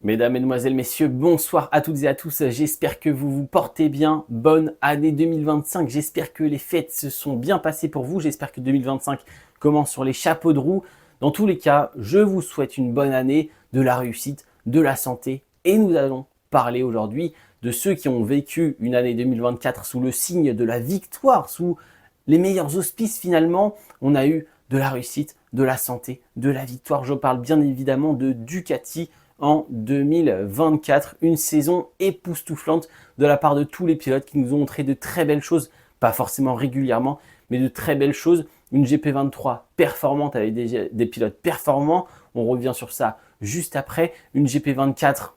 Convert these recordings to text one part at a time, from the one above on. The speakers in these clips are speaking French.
Mesdames, Mesdemoiselles, Messieurs, bonsoir à toutes et à tous. J'espère que vous vous portez bien. Bonne année 2025. J'espère que les fêtes se sont bien passées pour vous. J'espère que 2025 commence sur les chapeaux de roue. Dans tous les cas, je vous souhaite une bonne année, de la réussite, de la santé. Et nous allons parler aujourd'hui de ceux qui ont vécu une année 2024 sous le signe de la victoire, sous les meilleurs auspices finalement. On a eu de la réussite, de la santé, de la victoire. Je parle bien évidemment de Ducati en 2024, une saison époustouflante de la part de tous les pilotes qui nous ont montré de très belles choses, pas forcément régulièrement, mais de très belles choses. Une GP23 performante avec des pilotes performants, on revient sur ça juste après. Une GP24,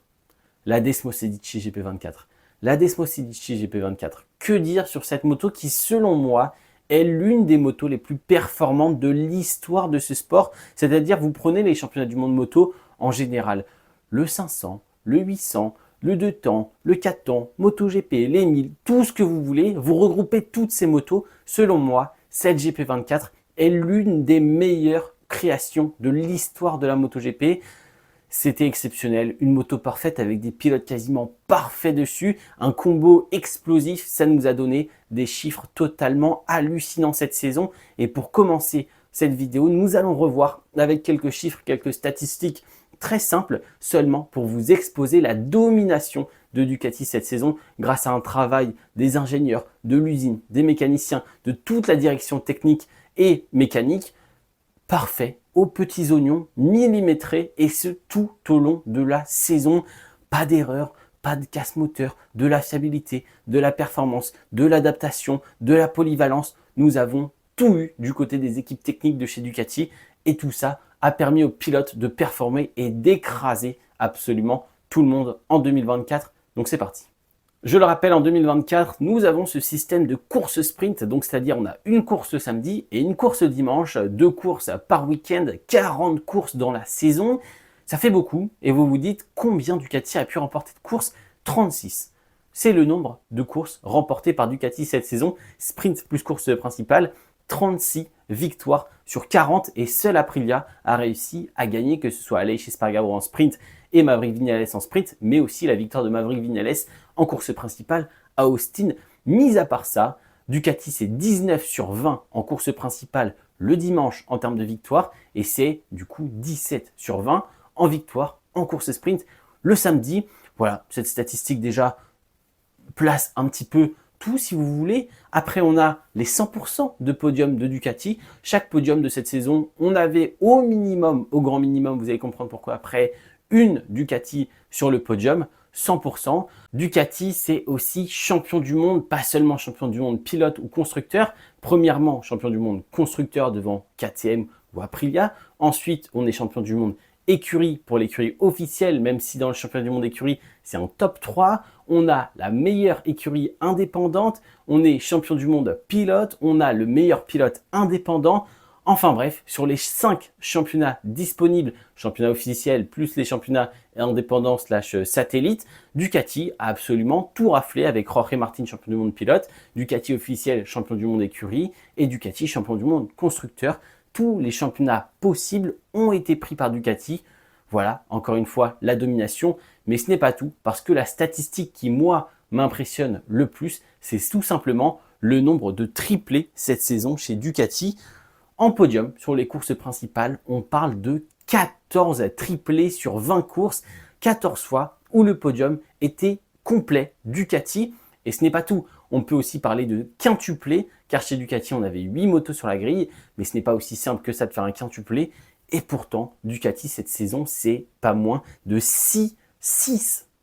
la Desmosedici GP24. La Desmosedici GP24, que dire sur cette moto qui, selon moi, est l'une des motos les plus performantes de l'histoire de ce sport. C'est-à-dire, vous prenez les championnats du monde moto en général, le 500, le 800, le 2 temps, le 4 temps, MotoGP, les 1000, tout ce que vous voulez, vous regroupez toutes ces motos. Selon moi, cette GP24 est l'une des meilleures créations de l'histoire de la MotoGP. C'était exceptionnel, une moto parfaite avec des pilotes quasiment parfaits dessus, un combo explosif, ça nous a donné des chiffres totalement hallucinants cette saison. Et pour commencer cette vidéo, nous allons revoir avec quelques chiffres, quelques statistiques très simples, seulement pour vous exposer la domination de Ducati cette saison grâce à un travail des ingénieurs, de l'usine, des mécaniciens, de toute la direction technique et mécanique, parfait, aux petits oignons, millimétrés, et ce tout au long de la saison. Pas d'erreur, pas de casse-moteur, de la fiabilité, de la performance, de l'adaptation, de la polyvalence. Nous avons tout eu du côté des équipes techniques de chez Ducati, et tout ça a permis aux pilotes de performer et d'écraser absolument tout le monde en 2024. Donc c'est parti. Je le rappelle, en 2024, nous avons ce système de course sprint, donc c'est-à-dire on a une course samedi et une course dimanche, 2 courses par week-end, 40 courses dans la saison. Ça fait beaucoup, et vous vous dites combien Ducati a pu remporter de courses? 36. C'est le nombre de courses remportées par Ducati cette saison, sprint plus course principale, 36 victoires sur 40, et seul Aprilia a réussi à gagner, que ce soit Aleix Espargaro en sprint et Maverick Viñales en sprint, mais aussi la victoire de Maverick Viñales en course principale à Austin. Mis à part ça, Ducati c'est 19 sur 20 en course principale le dimanche en termes de victoire, et c'est du coup 17 sur 20 en victoire en course sprint le samedi. Voilà, cette statistique déjà place un petit peu tout si vous voulez. Après, on a les 100% de podium de Ducati. Chaque podium de cette saison, on avait au minimum, au grand minimum, vous allez comprendre pourquoi après, une Ducati sur le podium, 100%. Ducati, c'est aussi champion du monde, pas seulement champion du monde pilote ou constructeur. Premièrement, champion du monde constructeur devant KTM ou Aprilia. Ensuite, on est champion du monde écurie pour l'écurie officielle, même si dans le championnat du monde écurie, c'est en top 3. On a la meilleure écurie indépendante, on est champion du monde pilote, on a le meilleur pilote indépendant. Enfin bref, sur les 5 championnats disponibles, championnat officiel plus les championnats indépendants / satellites, Ducati a absolument tout raflé avec Jorge Martin, champion du monde pilote, Ducati officiel, champion du monde écurie, et Ducati, champion du monde constructeur. Tous les championnats possibles ont été pris par Ducati. Voilà, encore une fois, la domination. Mais ce n'est pas tout, parce que la statistique qui, moi, m'impressionne le plus, c'est tout simplement le nombre de triplés cette saison chez Ducati. En podium, sur les courses principales, on parle de 14 triplés sur 20 courses, 14 fois où le podium était complet Ducati. Et ce n'est pas tout. On peut aussi parler de quintuplé, car chez Ducati, on avait 8 motos sur la grille, mais ce n'est pas aussi simple que ça de faire un quintuplé. Et pourtant, Ducati, cette saison, c'est pas moins de 6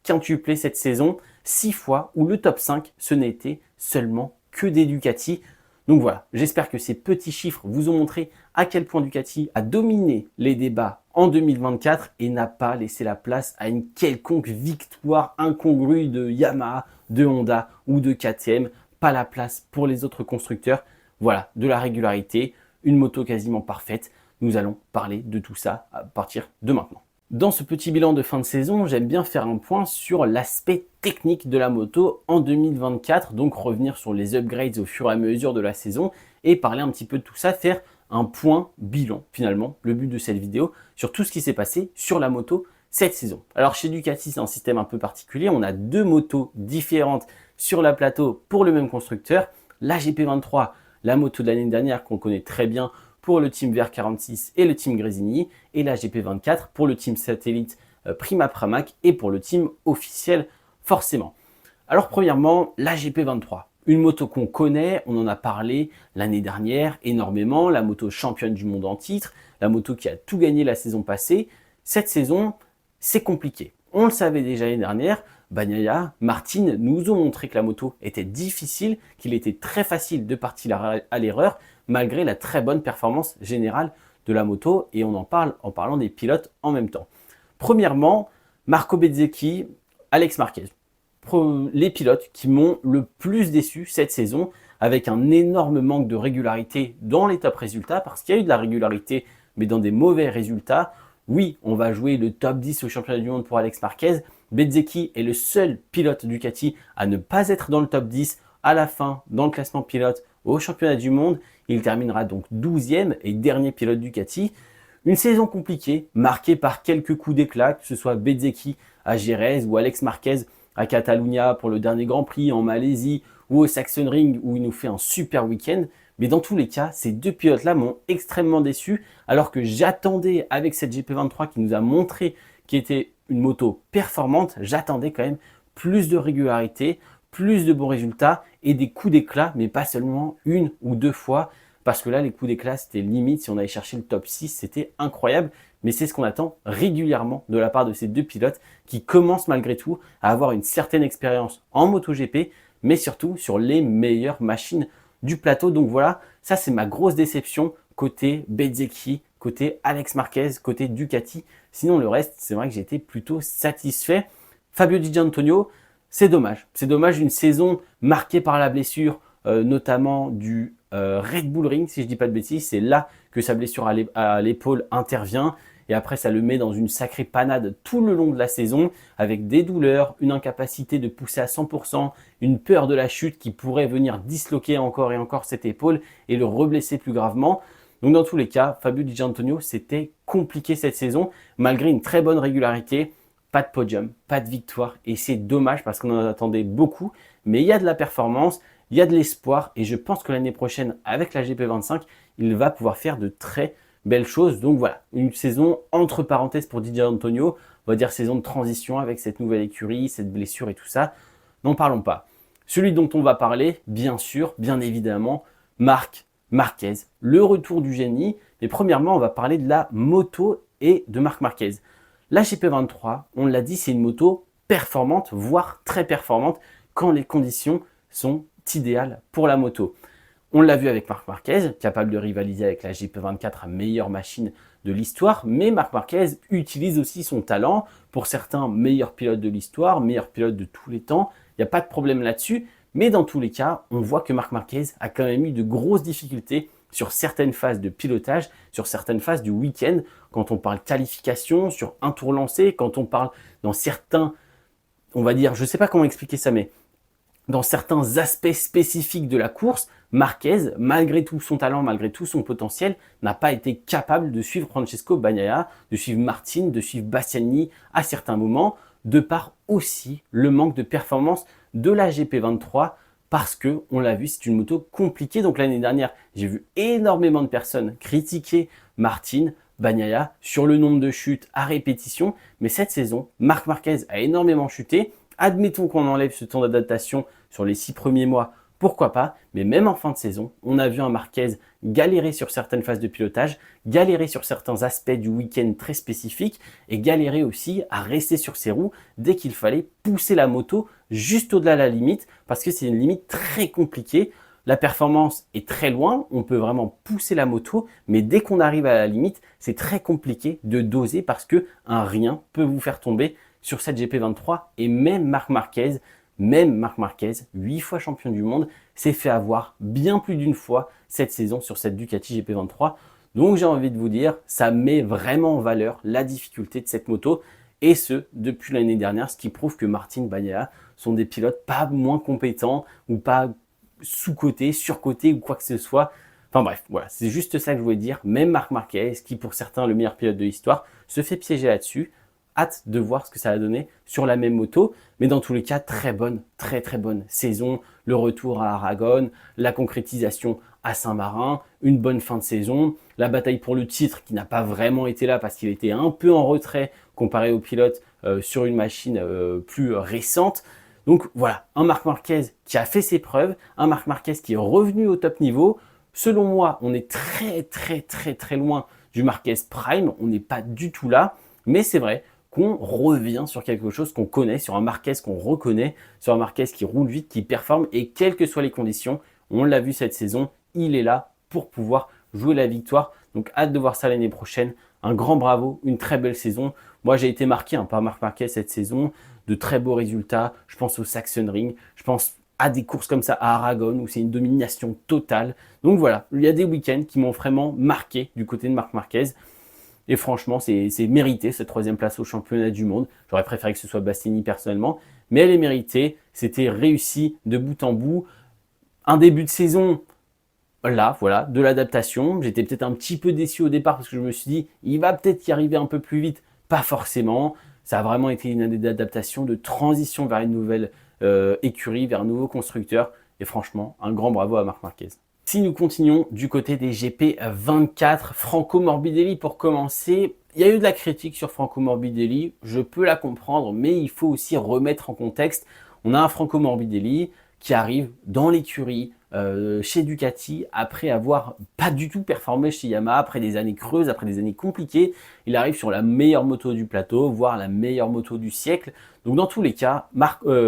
quintuplés cette saison, 6 fois où le top 5, ce n'était seulement que des Ducati. Donc voilà, j'espère que ces petits chiffres vous ont montré à quel point Ducati a dominé les débats en 2024 et n'a pas laissé la place à une quelconque victoire incongrue de Yamaha, de Honda ou de KTM. Pas la place pour les autres constructeurs. Voilà, de la régularité, une moto quasiment parfaite. Nous allons parler de tout ça à partir de maintenant. Dans ce petit bilan de fin de saison, j'aime bien faire un point sur l'aspect technique de la moto en 2024, donc revenir sur les upgrades au fur et à mesure de la saison et parler un petit peu de tout ça, faire un point bilan finalement, le but de cette vidéo, sur tout ce qui s'est passé sur la moto cette saison. Alors chez Ducati, c'est un système un peu particulier. On a deux motos différentes sur la plateau pour le même constructeur. La GP23, la moto de l'année dernière qu'on connaît très bien pour le team VR46 et le team Gresini, et la GP24 pour le team satellite Prima Pramac et pour le team officiel forcément. Alors premièrement, la GP23. Une moto qu'on connaît, on en a parlé l'année dernière énormément, la moto championne du monde en titre, la moto qui a tout gagné la saison passée. Cette saison, c'est compliqué. On le savait déjà l'année dernière, Bagnaia, Martin nous ont montré que la moto était difficile, qu'il était très facile de partir à l'erreur, malgré la très bonne performance générale de la moto, et on en parle en parlant des pilotes en même temps. Premièrement, Marco Bezzecchi, Alex Marquez. Les pilotes qui m'ont le plus déçu cette saison, avec un énorme manque de régularité dans les top résultats, parce qu'il y a eu de la régularité, mais dans des mauvais résultats. Oui, on va jouer le top 10 au championnat du monde pour Alex Marquez. Bezzecchi est le seul pilote Ducati à ne pas être dans le top 10 à la fin dans le classement pilote au championnat du monde. Il terminera donc 12e et dernier pilote Ducati. Une saison compliquée, marquée par quelques coups d'éclat, que ce soit Bezzecchi à Jerez ou Alex Marquez à Catalunya pour le dernier Grand Prix, en Malaisie ou au Sachsenring où il nous fait un super week-end. Mais dans tous les cas, ces deux pilotes-là m'ont extrêmement déçu, alors que j'attendais avec cette GP23 qui nous a montré qu'il était une moto performante, j'attendais quand même plus de régularité, plus de bons résultats et des coups d'éclat, mais pas seulement une ou deux fois, parce que là, les coups d'éclat, c'était limite. Si on allait chercher le top 6, c'était incroyable. Mais c'est ce qu'on attend régulièrement de la part de ces deux pilotes qui commencent malgré tout à avoir une certaine expérience en MotoGP, mais surtout sur les meilleures machines du plateau. Donc voilà, ça c'est ma grosse déception côté Bezzecchi, côté Alex Marquez, côté Ducati. Sinon le reste, c'est vrai que j'ai été plutôt satisfait. Fabio Di Giannantonio, c'est dommage. C'est dommage, une saison marquée par la blessure, notamment du Red Bull Ring, si je ne dis pas de bêtises. C'est là que sa blessure à l'épaule intervient. Et après, ça le met dans une sacrée panade tout le long de la saison, avec des douleurs, une incapacité de pousser à 100%, une peur de la chute qui pourrait venir disloquer encore et encore cette épaule et le reblesser plus gravement. Donc dans tous les cas, Fabio Di Giannantonio, c'était compliqué cette saison, malgré une très bonne régularité. Pas de podium, pas de victoire, et c'est dommage parce qu'on en attendait beaucoup. Mais il y a de la performance, il y a de l'espoir, et je pense que l'année prochaine, avec la GP25, il va pouvoir faire de très belle chose. Donc voilà, une saison entre parenthèses pour Di Giannantonio, on va dire saison de transition avec cette nouvelle écurie, cette blessure et tout ça. N'en parlons pas. Celui dont on va parler, bien sûr, bien évidemment, Marc Marquez, le retour du génie. Mais premièrement, on va parler de la moto et de Marc Marquez. La GP23, on l'a dit, c'est une moto performante, voire très performante, quand les conditions sont idéales pour la moto. On l'a vu avec Marc Marquez, capable de rivaliser avec la GP24, meilleure machine de l'histoire, mais Marc Marquez utilise aussi son talent, pour certains meilleur pilote de l'histoire, meilleur pilote de tous les temps, il n'y a pas de problème là-dessus, mais dans tous les cas, on voit que Marc Marquez a quand même eu de grosses difficultés sur certaines phases de pilotage, sur certaines phases du week-end, quand on parle qualification, sur un tour lancé, quand on parle dans certains, on va dire, je ne sais pas comment expliquer ça, mais dans certains aspects spécifiques de la course, Marquez, malgré tout son talent, malgré tout son potentiel, n'a pas été capable de suivre Francesco Bagnaia, de suivre Martin, de suivre Bastianini à certains moments, de par aussi le manque de performance de la GP23, parce que, on l'a vu, c'est une moto compliquée. Donc l'année dernière, j'ai vu énormément de personnes critiquer Martin, Bagnaia sur le nombre de chutes à répétition, mais cette saison, Marc Marquez a énormément chuté. Admettons qu'on enlève ce temps d'adaptation sur les 6 premiers mois, pourquoi pas, mais même en fin de saison, on a vu un Marquez galérer sur certaines phases de pilotage, galérer sur certains aspects du week-end très spécifiques et galérer aussi à rester sur ses roues dès qu'il fallait pousser la moto juste au-delà de la limite, parce que c'est une limite très compliquée. La performance est très loin, on peut vraiment pousser la moto, mais dès qu'on arrive à la limite, c'est très compliqué de doser parce que un rien peut vous faire tomber sur cette GP23. Et même Marc Marquez, 8 fois champion du monde, s'est fait avoir bien plus d'une fois cette saison sur cette Ducati GP23. Donc j'ai envie de vous dire, ça met vraiment en valeur la difficulté de cette moto, et ce, depuis l'année dernière, ce qui prouve que Martin, Bagnaia sont des pilotes pas moins compétents ou pas sous-cotés, surcotés ou quoi que ce soit. Enfin bref, voilà, c'est juste ça que je voulais dire. Même Marc Marquez, qui pour certains est le meilleur pilote de l'histoire, se fait piéger là-dessus. hâte de voir ce que ça va donner sur la même moto. Mais dans tous les cas, très bonne, très très bonne saison. Le retour à Aragon, la concrétisation à Saint-Marin, une bonne fin de saison. La bataille pour le titre qui n'a pas vraiment été là parce qu'il était un peu en retrait comparé aux pilotes sur une machine plus récente. Donc voilà, un Marc Marquez qui a fait ses preuves, un Marc Marquez qui est revenu au top niveau. Selon moi, on est très loin du Marquez Prime, on n'est pas du tout là, mais c'est vrai qu'on revient sur quelque chose qu'on connaît, sur un Marquez qu'on reconnaît, sur un Marquez qui roule vite, qui performe, et quelles que soient les conditions, on l'a vu cette saison, il est là pour pouvoir jouer la victoire. Donc hâte de voir ça l'année prochaine. Un grand bravo, une très belle saison. Moi j'ai été marqué par Marc Marquez cette saison, de très beaux résultats. Je pense au Sachsenring, je pense à des courses comme ça à Aragon où c'est une domination totale. Donc voilà, il y a des week-ends qui m'ont vraiment marqué du côté de Marc Marquez. Et franchement, c'est mérité cette troisième place au championnat du monde. J'aurais préféré que ce soit Bastianini personnellement, mais elle est méritée. C'était réussi de bout en bout. Un début de saison, là, voilà, de l'adaptation. J'étais peut-être un petit peu déçu au départ parce que je me suis dit, il va peut-être y arriver un peu plus vite. Pas forcément. Ça a vraiment été une année d'adaptation, de transition vers une nouvelle écurie, vers un nouveau constructeur. Et franchement, un grand bravo à Marc Marquez. Si nous continuons du côté des GP24, Franco Morbidelli pour commencer. Il y a eu de la critique sur Franco Morbidelli, je peux la comprendre, mais il faut aussi remettre en contexte. On a un Franco Morbidelli qui arrive dans l'écurie chez Ducati après avoir pas du tout performé chez Yamaha, après des années creuses, après des années compliquées. Il arrive sur la meilleure moto du plateau, voire la meilleure moto du siècle. Donc dans tous les cas,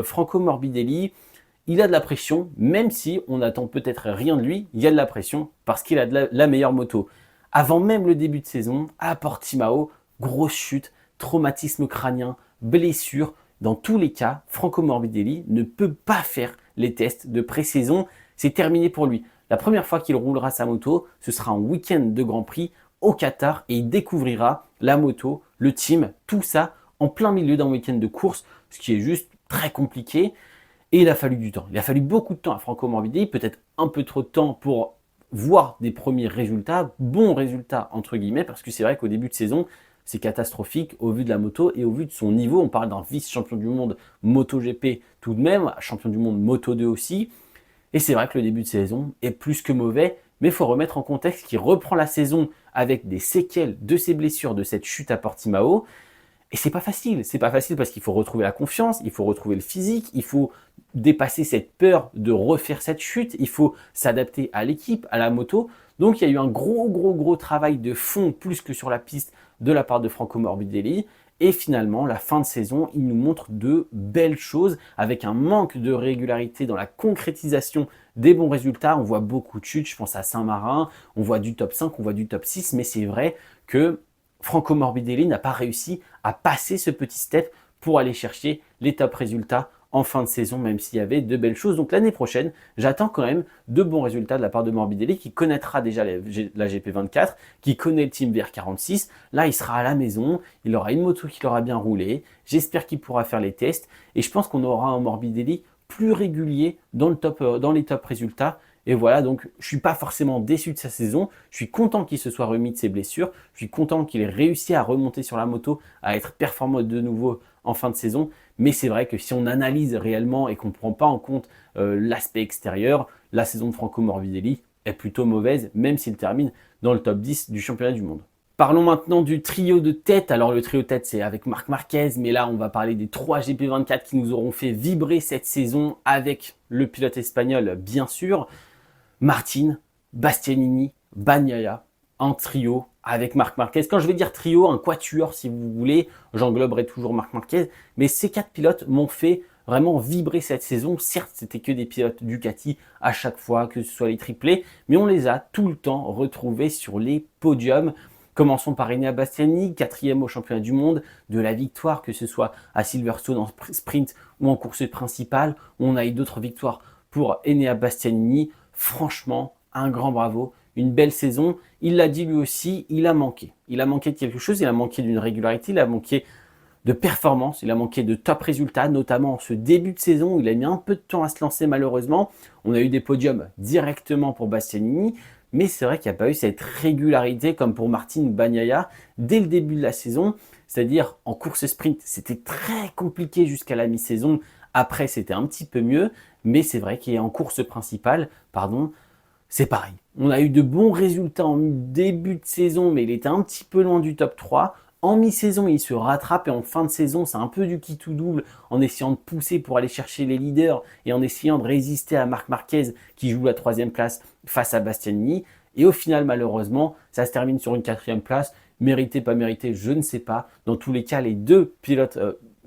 Franco Morbidelli, il a de la pression, même si on n'attend peut-être rien de lui, il y a de la pression parce qu'il a de la meilleure moto. Avant même le début de saison, à Portimao, grosse chute, traumatisme crânien, blessure. Dans tous les cas, Franco Morbidelli ne peut pas faire les tests de pré-saison. C'est terminé pour lui. La première fois qu'il roulera sa moto, ce sera un week-end de Grand Prix au Qatar et il découvrira la moto, le team, tout ça en plein milieu d'un week-end de course, ce qui est juste très compliqué. Et il a fallu du temps. Il a fallu beaucoup de temps à Franco Morbidelli, peut-être un peu trop de temps pour voir des premiers résultats, bons résultats entre guillemets, parce que c'est vrai qu'au début de saison, c'est catastrophique au vu de la moto et au vu de son niveau. On parle d'un vice-champion du monde MotoGP tout de même, champion du monde Moto2 aussi. Et c'est vrai que le début de saison est plus que mauvais, mais il faut remettre en contexte qu'il reprend la saison avec des séquelles de ses blessures, de cette chute à Portimao. Et c'est pas facile parce qu'il faut retrouver la confiance, il faut retrouver le physique, il faut dépasser cette peur de refaire cette chute, il faut s'adapter à l'équipe, à la moto. Donc il y a eu un gros travail de fond plus que sur la piste de la part de Franco Morbidelli. Et finalement, la fin de saison, il nous montre de belles choses avec un manque de régularité dans la concrétisation des bons résultats. On voit beaucoup de chutes, je pense à Saint-Marin, on voit du top 5, on voit du top 6, mais c'est vrai que Franco Morbidelli n'a pas réussi à passer ce petit step pour aller chercher les top résultats en fin de saison, même s'il y avait de belles choses. Donc l'année prochaine, j'attends quand même de bons résultats de la part de Morbidelli, qui connaîtra déjà la GP24, qui connaît le team VR46. Là, il sera à la maison, il aura une moto qui l'aura bien roulé. J'espère qu'il pourra faire les tests. Et je pense qu'on aura un Morbidelli plus régulier dans les top résultats. Et voilà, donc je ne suis pas forcément déçu de sa saison. Je suis content qu'il se soit remis de ses blessures. Je suis content qu'il ait réussi à remonter sur la moto, à être performant de nouveau en fin de saison. Mais c'est vrai que si on analyse réellement et qu'on ne prend pas en compte l'aspect extérieur, la saison de Franco Morbidelli est plutôt mauvaise, même s'il termine dans le top 10 du championnat du monde. Parlons maintenant du trio de tête. Alors le trio de tête, c'est avec Marc Marquez, mais là on va parler des 3 GP24 qui nous auront fait vibrer cette saison avec le pilote espagnol bien sûr. Martin, Bastianini, Bagnaia, un trio avec Marc Marquez. Quand je vais dire trio, un quatuor si vous voulez, j'engloberai toujours Marc Marquez, mais ces 4 pilotes m'ont fait vraiment vibrer cette saison. Certes, c'était que des pilotes Ducati à chaque fois, que ce soit les triplés, mais on les a tout le temps retrouvés sur les podiums. Commençons par Enea Bastianini, 4e au championnat du monde, de la victoire, que ce soit à Silverstone en sprint ou en course principale. On a eu d'autres victoires pour Enea Bastianini. Franchement, un grand bravo, une belle saison. Il l'a dit lui aussi, il a manqué. Il a manqué de quelque chose, il a manqué d'une régularité, il a manqué de performance, il a manqué de top résultats, notamment en ce début de saison où il a mis un peu de temps à se lancer malheureusement. On a eu des podiums directement pour Bastianini, mais c'est vrai qu'il n'y a pas eu cette régularité comme pour Martin ou Bagnaia dès le début de la saison, c'est-à-dire en course sprint, c'était très compliqué jusqu'à la mi-saison, après c'était un petit peu mieux, mais c'est vrai qu'en course principale, c'est pareil. On a eu de bons résultats en début de saison, mais il était un petit peu loin du top 3. En mi-saison, il se rattrape et en fin de saison, c'est un peu du qui tout double en essayant de pousser pour aller chercher les leaders et en essayant de résister à Marc Marquez qui joue la 3e place face à Bastianini. Et au final, malheureusement, ça se termine sur une 4e place. Mérité, pas mérité, je ne sais pas. Dans tous les cas, les deux pilotes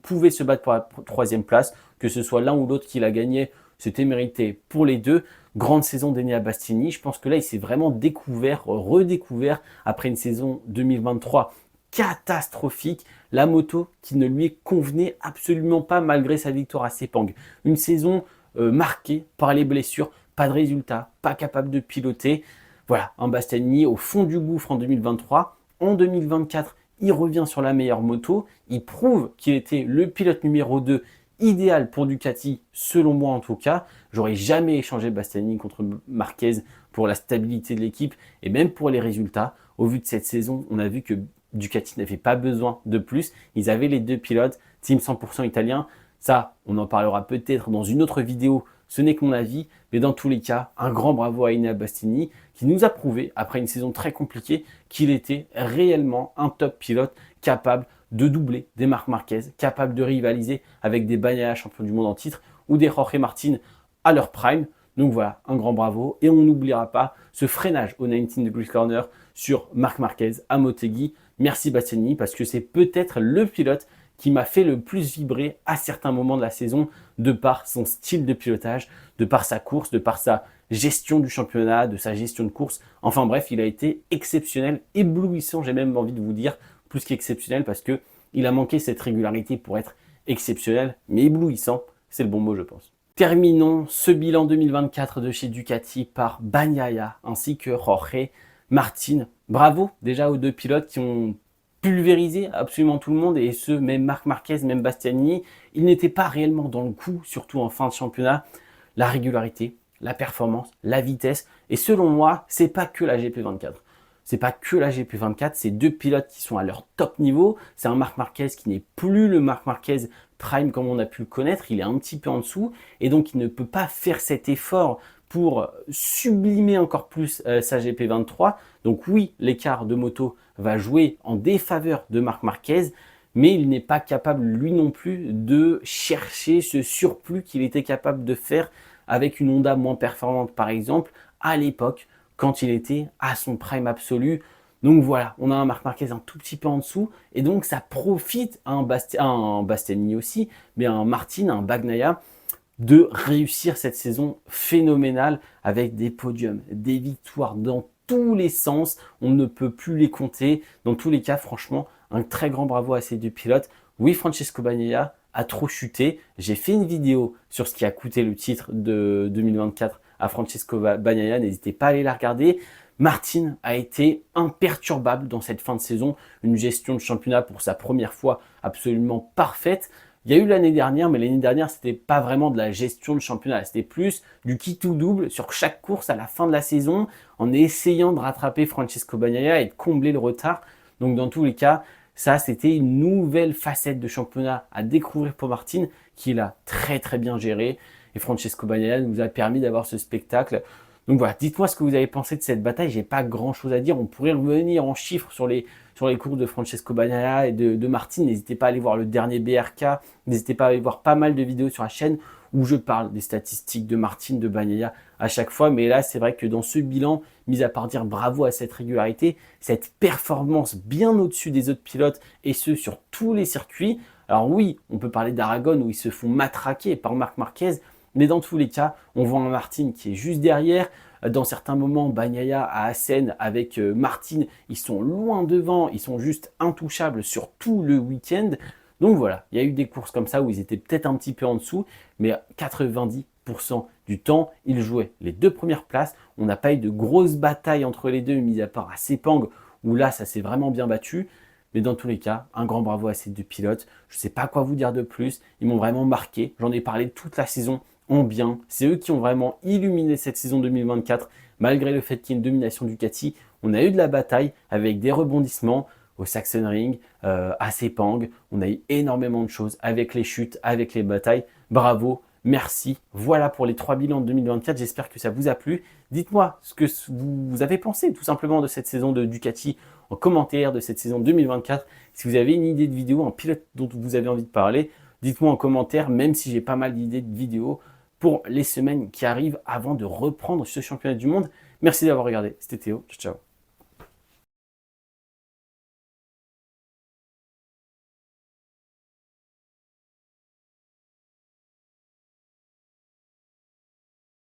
pouvaient se battre pour la 3e place. Que ce soit l'un ou l'autre qui l'a gagné, c'était mérité pour les deux. Grande saison d'Enea Bastianini. Je pense que là, il s'est vraiment découvert, redécouvert après une saison 2023 catastrophique. La moto qui ne lui convenait absolument pas malgré sa victoire à Sepang. Une saison marquée par les blessures, pas de résultats, pas capable de piloter. Voilà, un Bastianini au fond du gouffre en 2023. En 2024, il revient sur la meilleure moto. Il prouve qu'il était le pilote numéro 2 idéal pour Ducati, selon moi en tout cas. J'aurais jamais échangé Bastianini contre Marquez pour la stabilité de l'équipe et même pour les résultats. Au vu de cette saison, on a vu que Ducati n'avait pas besoin de plus. Ils avaient les deux pilotes, team 100% italien. Ça, on en parlera peut-être dans une autre vidéo. Ce n'est que mon avis, mais dans tous les cas, un grand bravo à Enea Bastianini qui nous a prouvé, après une saison très compliquée, qu'il était réellement un top pilote capable de doubler des Marc Marquez, capable de rivaliser avec des Bagnaia champions du monde en titre ou des Jorge Martin à leur prime. Donc voilà, un grand bravo. Et on n'oubliera pas ce freinage au 19 Degree Corner sur Marc Marquez à Motegi. Merci Bastianini parce que c'est peut-être le pilote qui m'a fait le plus vibrer à certains moments de la saison de par son style de pilotage, de par sa course, de par sa gestion du championnat, de sa gestion de course. Enfin bref, il a été exceptionnel, éblouissant, j'ai même envie de vous dire, plus qu'exceptionnel parce que il a manqué cette régularité pour être exceptionnel, mais éblouissant, c'est le bon mot je pense. Terminons ce bilan 2024 de chez Ducati par Bagnaia ainsi que Jorge Martin. Bravo déjà aux deux pilotes qui ont pulvérisé absolument tout le monde et ce, même Marc Marquez, même Bastianini. Ils n'étaient pas réellement dans le coup, surtout en fin de championnat. La régularité, la performance, la vitesse et selon moi, c'est pas que la GP24. C'est pas que la GP24, c'est deux pilotes qui sont à leur top niveau. C'est un Marc Marquez qui n'est plus le Marc Marquez prime comme on a pu le connaître, il est un petit peu en dessous et donc il ne peut pas faire cet effort pour sublimer encore plus sa GP23. Donc oui, l'écart de moto va jouer en défaveur de Marc Marquez, mais il n'est pas capable lui non plus de chercher ce surplus qu'il était capable de faire avec une Honda moins performante par exemple à l'époque quand il était à son prime absolu. Donc voilà, on a un Marc Marquez un tout petit peu en dessous et donc ça profite à un Bastianini aussi, mais à un Martin, à un Bagnaia de réussir cette saison phénoménale avec des podiums, des victoires dans tous les sens. On ne peut plus les compter. Dans tous les cas, franchement, un très grand bravo à ces deux pilotes. Oui, Francesco Bagnaia a trop chuté. J'ai fait une vidéo sur ce qui a coûté le titre de 2024 à Francesco Bagnaia. N'hésitez pas à aller la regarder. Martin a été imperturbable dans cette fin de saison. Une gestion de championnat pour sa première fois absolument parfaite. Il y a eu l'année dernière, mais l'année dernière, c'était pas vraiment de la gestion de championnat. C'était plus du qui tout double sur chaque course à la fin de la saison, en essayant de rattraper Francesco Bagnaia et de combler le retard. Donc dans tous les cas, ça, c'était une nouvelle facette de championnat à découvrir pour Martin, qu'il a très très bien géré. Et Francesco Bagnaia nous a permis d'avoir ce spectacle. Donc voilà, dites-moi ce que vous avez pensé de cette bataille. J'ai pas grand chose à dire. On pourrait revenir en chiffres sur les courses de Francesco Bagnaia et de Martin. N'hésitez pas à aller voir le dernier BRK. N'hésitez pas à aller voir pas mal de vidéos sur la chaîne où je parle des statistiques de Martin, de Bagnaia à chaque fois. Mais là, c'est vrai que dans ce bilan, mis à part dire bravo à cette régularité, cette performance bien au-dessus des autres pilotes et ce sur tous les circuits. Alors oui, on peut parler d'Aragon où ils se font matraquer par Marc Marquez. Mais dans tous les cas, on voit un Martin qui est juste derrière. Dans certains moments, Bagnaia à Assen avec Martin, ils sont loin devant, ils sont juste intouchables sur tout le week-end. Donc voilà, il y a eu des courses comme ça où ils étaient peut-être un petit peu en dessous, mais 90% du temps, ils jouaient les deux premières places. On n'a pas eu de grosses batailles entre les deux, mis à part à Sepang, où là, ça s'est vraiment bien battu. Mais dans tous les cas, un grand bravo à ces deux pilotes. Je ne sais pas quoi vous dire de plus. Ils m'ont vraiment marqué. J'en ai parlé toute la saison en bien. C'est eux qui ont vraiment illuminé cette saison 2024. Malgré le fait qu'il y ait une domination Ducati, on a eu de la bataille avec des rebondissements au Sachsenring, à Sepang. On a eu énormément de choses avec les chutes, avec les batailles. Bravo, merci. Voilà pour les 3 bilans de 2024. J'espère que ça vous a plu. Dites-moi ce que vous avez pensé tout simplement de cette saison de Ducati en commentaire de cette saison 2024. Si vous avez une idée de vidéo, un pilote dont vous avez envie de parler, dites-moi en commentaire, même si j'ai pas mal d'idées de vidéos pour les semaines qui arrivent avant de reprendre ce championnat du monde. Merci d'avoir regardé. C'était Théo. Ciao, ciao.